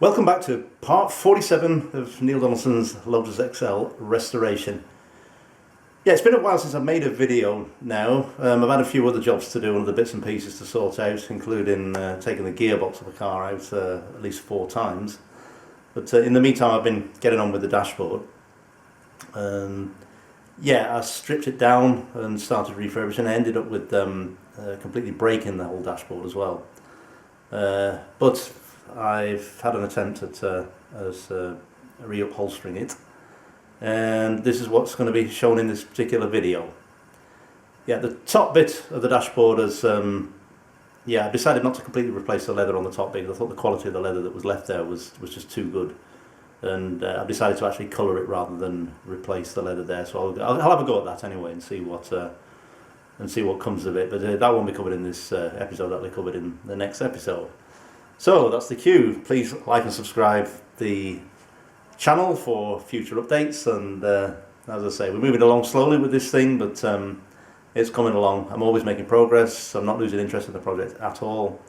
Welcome back to part 47 of Neil Donaldson's Lotus XL restoration. Yeah, it's been a while since I've made a video now. I've had a few other jobs to do and other bits and pieces to sort out, including taking the gearbox of the car out at least 4 times. But in the meantime, I've been getting on with the dashboard. Yeah, I stripped it down and started refurbishing. I ended up with completely breaking the whole dashboard as well. But I've had an attempt at re-upholstering it, and this is what's going to be shown in this particular video. Yeah, the top bit of the dashboard is, yeah, I decided not to completely replace the leather on the top bit. I thought the quality of the leather that was left there was just too good, and I've decided to actually colour it rather than replace the leather there. So I'll have a go at that anyway and see what comes of it. But that won't be covered in this episode. That'll be covered in the next episode. So that's the cue. Please like and subscribe the channel for future updates, and as I say, we're moving along slowly with this thing, but it's coming along. I'm always making progress. I'm not losing interest in the project at all,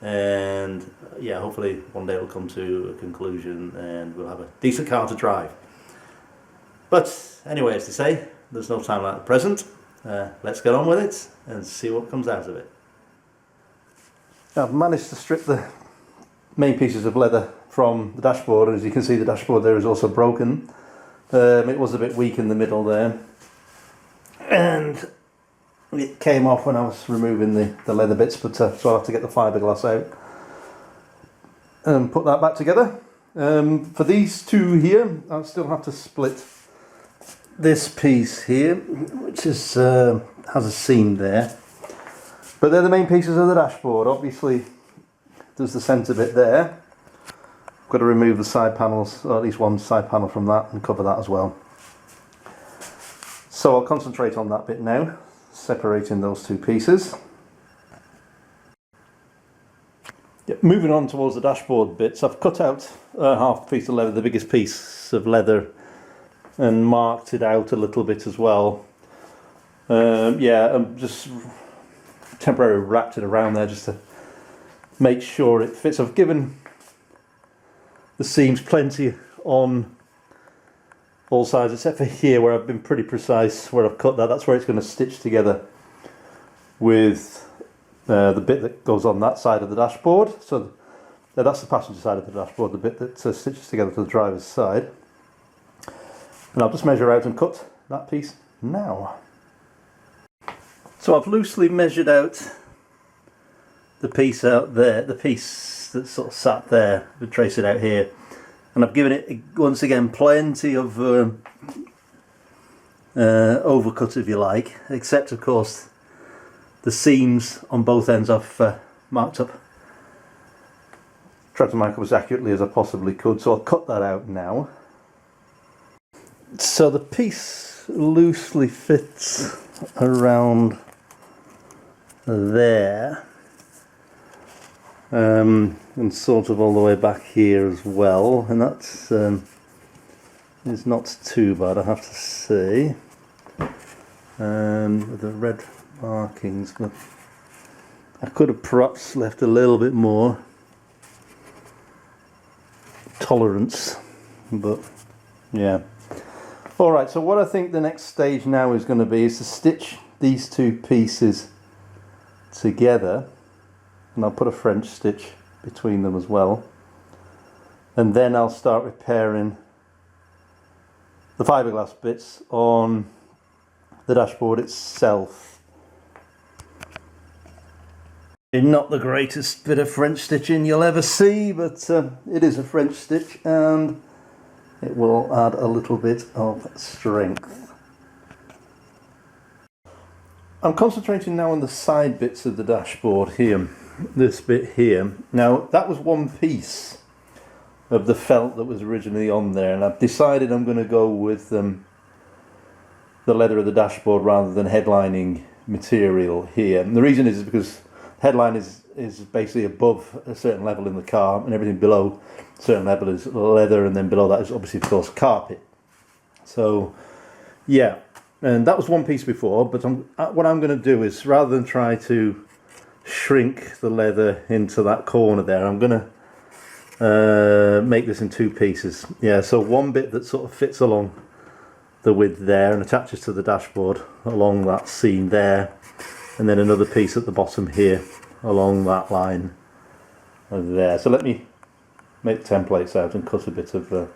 and yeah, hopefully one day it'll come to a conclusion and we'll have a decent car to drive. But anyway, as they say, there's no time like the present. Let's get on with it and see what comes out of it. I've managed to strip the main pieces of leather from the dashboard, and as you can see, the dashboard there is also broken. It was a bit weak in the middle there, and it came off when I was removing the leather bits, but so I'll have to get the fiberglass out and put that back together. For these two here, I'll still have to split this piece here, which is has a seam there, but they're the main pieces of the dashboard. Obviously there's the centre bit there. I've got to remove the side panels, or at least one side panel from that, and cover that as well. So I'll concentrate on that bit now, separating those two pieces. Moving on towards the dashboard bits, I've cut out half a piece of leather, the biggest piece of leather, and marked it out a little bit as well. Yeah, I'm just temporarily wrapped it around there just to make sure it fits. I've given the seams plenty on all sides, except for here where I've been pretty precise where I've cut that. That's where it's going to stitch together with the bit that goes on that side of the dashboard. So that's the passenger side of the dashboard, the bit that stitches together to the driver's side. And I'll just measure out and cut that piece now. So I've loosely measured out the piece out there, the piece that sort of sat there, we trace it out here, and I've given it once again plenty of overcut, if you like, except of course the seams on both ends I've marked up, tried to mark up as accurately as I possibly could, so I'll cut that out now. So the piece loosely fits around there, and sort of all the way back here as well, and that's is not too bad, I have to say, with the red markings, but I could have perhaps left a little bit more tolerance, but yeah. Alright, so what I think the next stage now is going to be is to stitch these two pieces together, and I'll put a French stitch between them as well, and then I'll start repairing the fiberglass bits on the dashboard itself. Not the greatest bit of French stitching you'll ever see, but it is a French stitch and it will add a little bit of strength. I'm concentrating now on the side bits of the dashboard here, this bit here. Now that was one piece of the felt that was originally on there, and I've decided I'm going to go with the leather of the dashboard rather than headlining material here. And the reason is because headline is basically above a certain level in the car, and everything below a certain level is leather, and then below that is obviously of course carpet. So yeah, and that was one piece before, but what I'm going to do is, rather than try to shrink the leather into that corner there, I'm going to make this in two pieces. Yeah, so one bit that sort of fits along the width there and attaches to the dashboard along that seam there, and then another piece at the bottom here along that line there. So let me make templates out and cut a bit of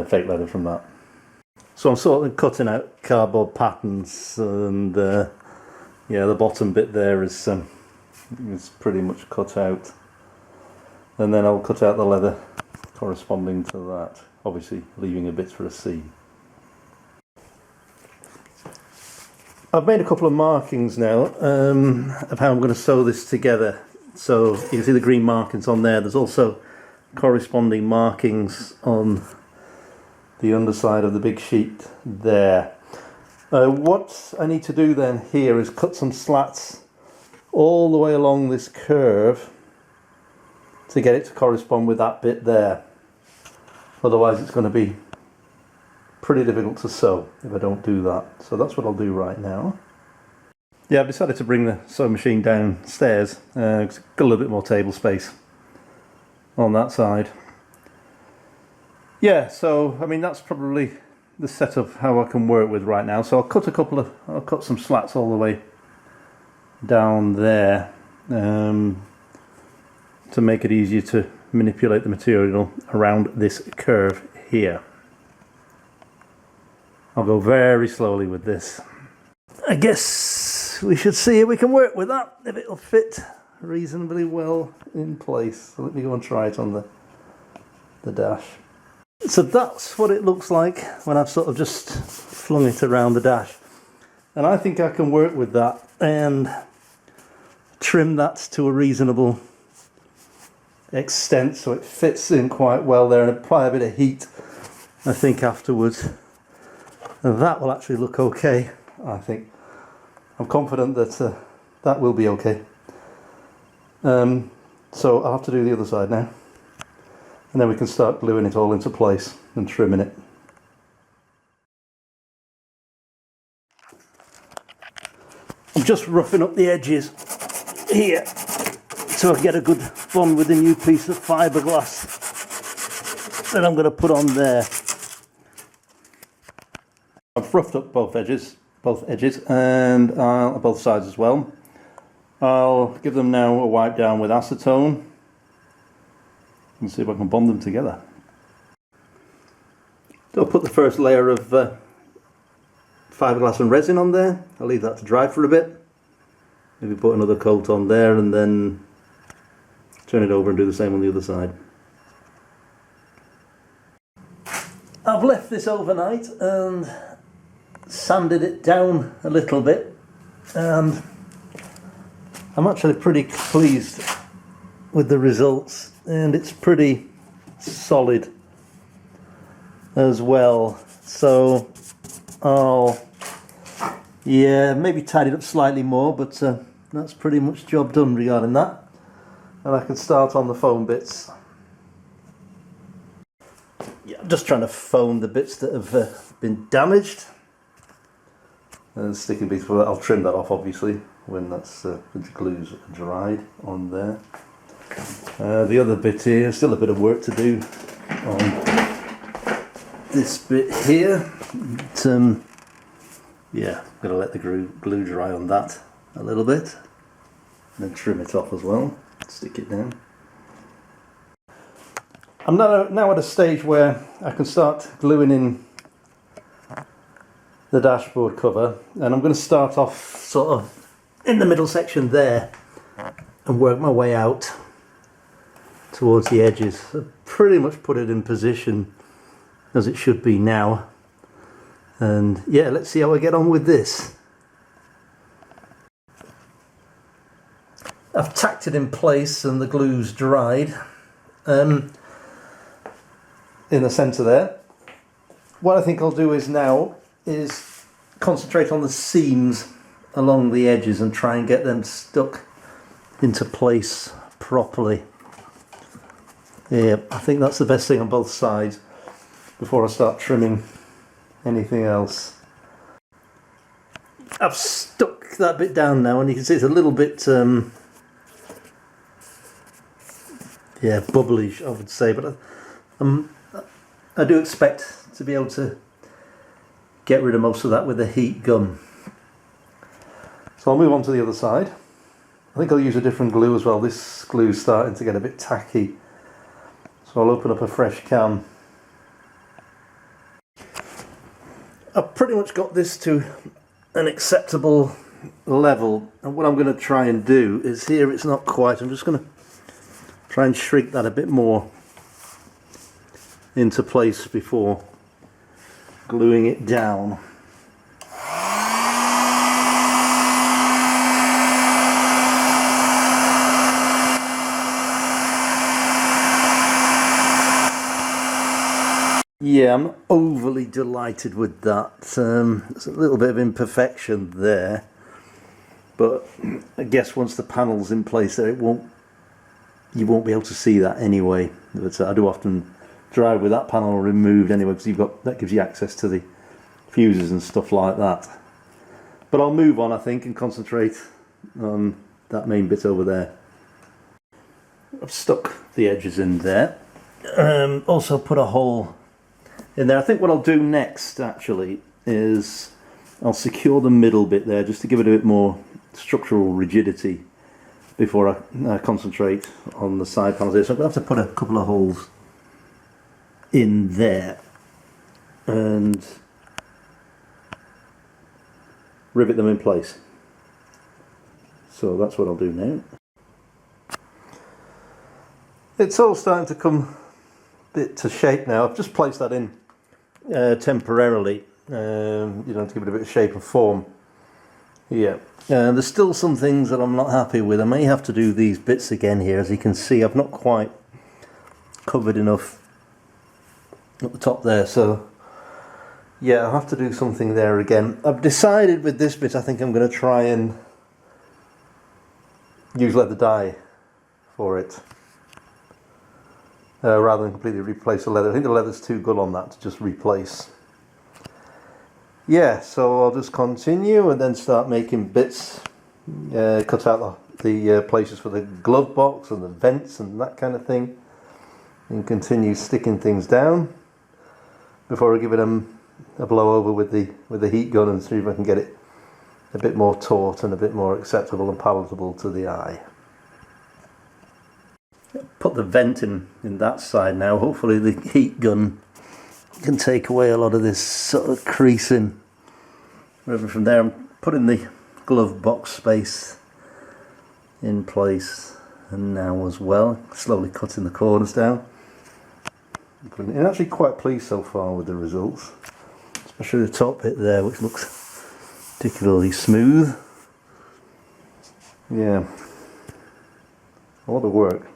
fake leather from that. So I'm sort of cutting out cardboard patterns, and yeah, the bottom bit there is pretty much cut out, and then I'll cut out the leather corresponding to that, obviously leaving a bit for a seam. I've made a couple of markings now of how I'm going to sew this together. So you can see the green markings on there. There's also corresponding markings on the underside of the big sheet there. What I need to do then here is cut some slats all the way along this curve to get it to correspond with that bit there. Otherwise it's going to be pretty difficult to sew if I don't do that. So that's what I'll do right now. Yeah, I've decided to bring the sewing machine downstairs because I've got a little bit more table space on that side. Yeah, so I mean that's probably the setup how I can work with right now. So I'll cut some slats all the way down there to make it easier to manipulate the material around this curve here. I'll go very slowly with this. I guess we should see if we can work with that, if it'll fit reasonably well in place. So let me go and try it on the dash. So that's what it looks like when I've sort of just flung it around the dash. And I think I can work with that and trim that to a reasonable extent so it fits in quite well there, and apply a bit of heat, I think, afterwards. And that will actually look okay, I think. I'm confident that that will be okay. So I'll have to do the other side now. And then we can start gluing it all into place and trimming it. I'm just roughing up the edges here so I get a good bond with the new piece of fiberglass that I'm going to put on there. I've roughed up both edges and both sides as well. I'll give them now a wipe down with acetone and see if I can bond them together. So I'll put the first layer of fiberglass and resin on there. I'll leave that to dry for a bit. Maybe put another coat on there and then turn it over and do the same on the other side. I've left this overnight and sanded it down a little bit, and I'm actually pretty pleased with the results, and it's pretty solid as well. So I'll maybe tidy it up slightly more, but that's pretty much job done regarding that, and I can start on the foam bits. Yeah, I'm just trying to foam the bits that have been damaged. And sticking bits for that, I'll trim that off obviously when that's the glue's dried on there. The other bit here, still a bit of work to do on this bit here. But, yeah, I'm going to let the glue dry on that a little bit, and then trim it off as well, stick it down. I'm now at a stage where I can start gluing in the dashboard cover, and I'm going to start off sort of in the middle section there and work my way out towards the edges. So pretty much put it in position as it should be now, and yeah, let's see how I get on with this. I've tacked it in place and the glue's dried in the centre there. What I think I'll do is concentrate on the seams along the edges and try and get them stuck into place properly. Yeah, I think that's the best thing on both sides before I start trimming anything else. I've stuck that bit down now, and you can see it's a little bit yeah, bubbly, I would say, but I do expect to be able to get rid of most of that with the heat gun. So I'll move on to the other side. I think I'll use a different glue as well. This glue's starting to get a bit tacky, so I'll open up a fresh can. I've pretty much got this to an acceptable level, and what I'm going to try and do is, here it's not quite, I'm just going to try and shrink that a bit more into place before gluing it down. Yeah, I'm not overly delighted with that. There's a little bit of imperfection there, but I guess once the panel's in place there, you won't be able to see that anyway. But I do often drive with that panel removed anyway, because that gives you access to the fuses and stuff like that. But I'll move on, I think, and concentrate on that main bit over there. I've stuck the edges in there. Also put a hole in there. I think what I'll do next actually is I'll secure the middle bit there just to give it a bit more structural rigidity before I concentrate on the side panels here. So I'm going to have to put a couple of holes in there and rivet them in place. So that's what I'll do now. It's all starting to come a bit to shape now. I've just placed that in temporarily, you know, to give it a bit of shape and form. Yeah, there's still some things that I'm not happy with. I may have to do these bits again here. As you can see, I've not quite covered enough at the top there, so yeah, I'll have to do something there again. I've decided with this bit I think I'm going to try and use leather dye for it, rather than completely replace the leather. I think the leather's too good on that to just replace. Yeah, so I'll just continue and then start making bits, cut out the places for the glove box and the vents and that kind of thing, and continue sticking things down before I give it a blow over with the heat gun and see if I can get it a bit more taut and a bit more acceptable and palatable to the eye. Put the vent in that side now. Hopefully the heat gun can take away a lot of this sort of creasing. Moving from there, I'm putting the glove box space in place, and now as well, slowly cutting the corners down. I'm actually quite pleased so far with the results, especially the top bit there, which looks particularly smooth. Yeah, a lot of work.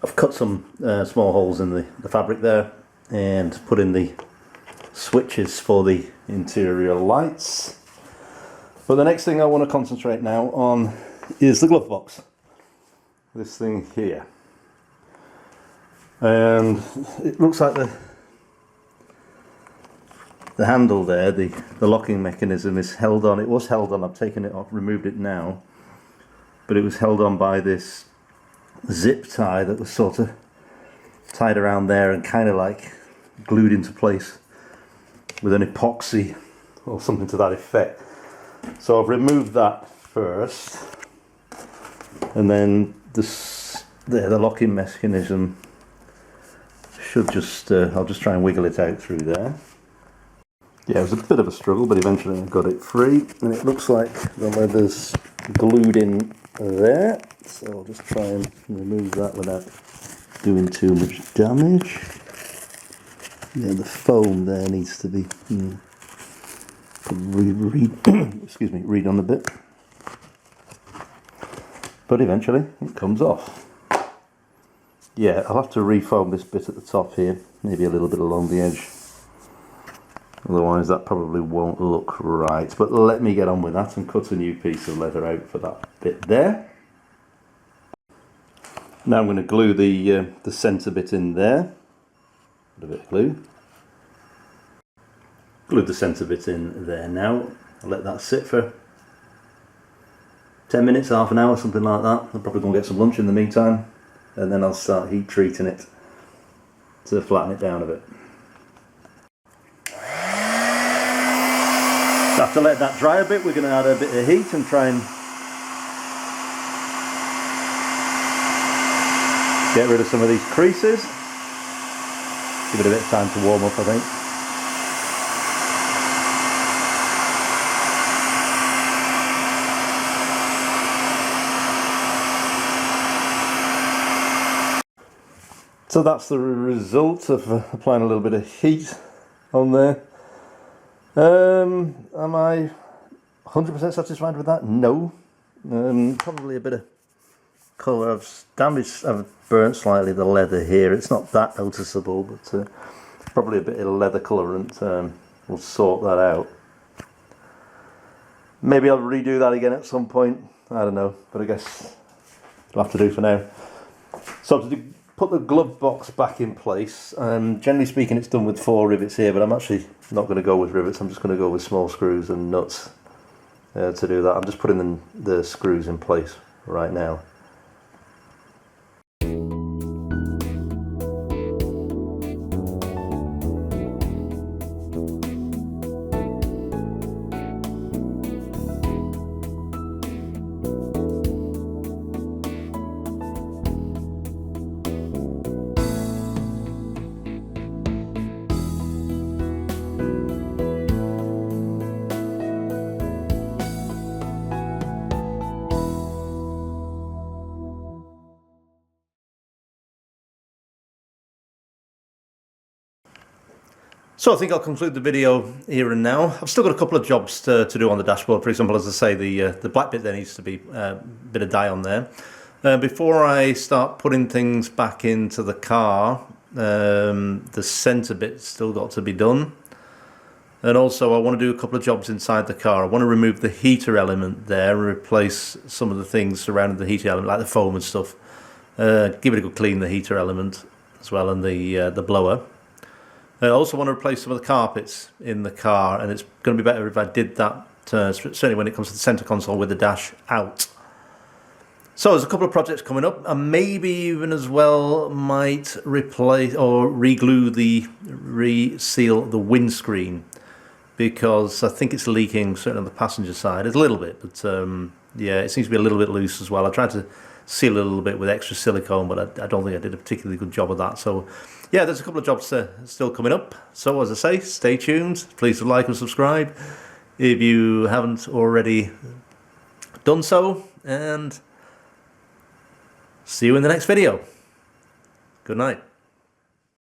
I've cut some small holes in the fabric there and put in the switches for the interior lights. But the next thing I want to concentrate now on is the glove box. This thing here. And it looks like the handle there, the locking mechanism is held on. It was held on, I've taken it off, removed it now. But it was held on by this zip tie that was sort of tied around there and kind of like glued into place with an epoxy or something to that effect. So I've removed that first, and then the locking mechanism should just, I'll just try and wiggle it out through there. Yeah, it was a bit of a struggle, but eventually I got it free, and it looks like the leather's glued in there, so I'll just try and remove that without doing too much damage. Yeah, the foam there needs to be redone a bit, but eventually it comes off. Yeah, I'll have to refoam this bit at the top here, maybe a little bit along the edge, otherwise that probably won't look right. But let me get on with that and cut a new piece of leather out for that bit there. Now I'm going to glue the centre bit in there. Put a bit of glue. Glue the centre bit in there now. I'll let that sit for 10 minutes, half an hour, something like that. I'll probably go and get some lunch in the meantime, and then I'll start heat treating it to flatten it down a bit. So after let that dry a bit, we're going to add a bit of heat and try and get rid of some of these creases. Give it a bit of time to warm up, I think. So that's the result of applying a little bit of heat on there. Am I 100% satisfied with that? No. Probably a bit of colour. I've burnt slightly the leather here. It's not that noticeable, but probably a bit of leather colourant will sort that out. Maybe I'll redo that again at some point. I don't know, but I guess it'll have to do for now. So to put the glove box back in place, generally speaking it's done with 4 rivets here, but I'm actually not going to go with rivets. I'm just going to go with small screws and nuts to do that. I'm just putting the screws in place right now. So I think I'll conclude the video here and now. I've still got a couple of jobs to do on the dashboard. For example, as I say, the black bit there needs to be a bit of dye on there. Before I start putting things back into the car, the centre bit's still got to be done. And also I want to do a couple of jobs inside the car. I want to remove the heater element there and replace some of the things surrounding the heater element, like the foam and stuff. Give it a good clean, the heater element as well, and the blower. I also want to replace some of the carpets in the car, and it's going to be better if I did that, certainly when it comes to the centre console with the dash out. So there's a couple of projects coming up, and maybe even as well might replace or reglue reseal the windscreen, because I think it's leaking, certainly on the passenger side. It's a little bit, but yeah, it seems to be a little bit loose as well. I tried to seal it a little bit with extra silicone, but I don't think I did a particularly good job of that. So yeah, there's a couple of jobs still coming up. So as I say, stay tuned. Please like and subscribe if you haven't already done so, and see you in the next video. Good night.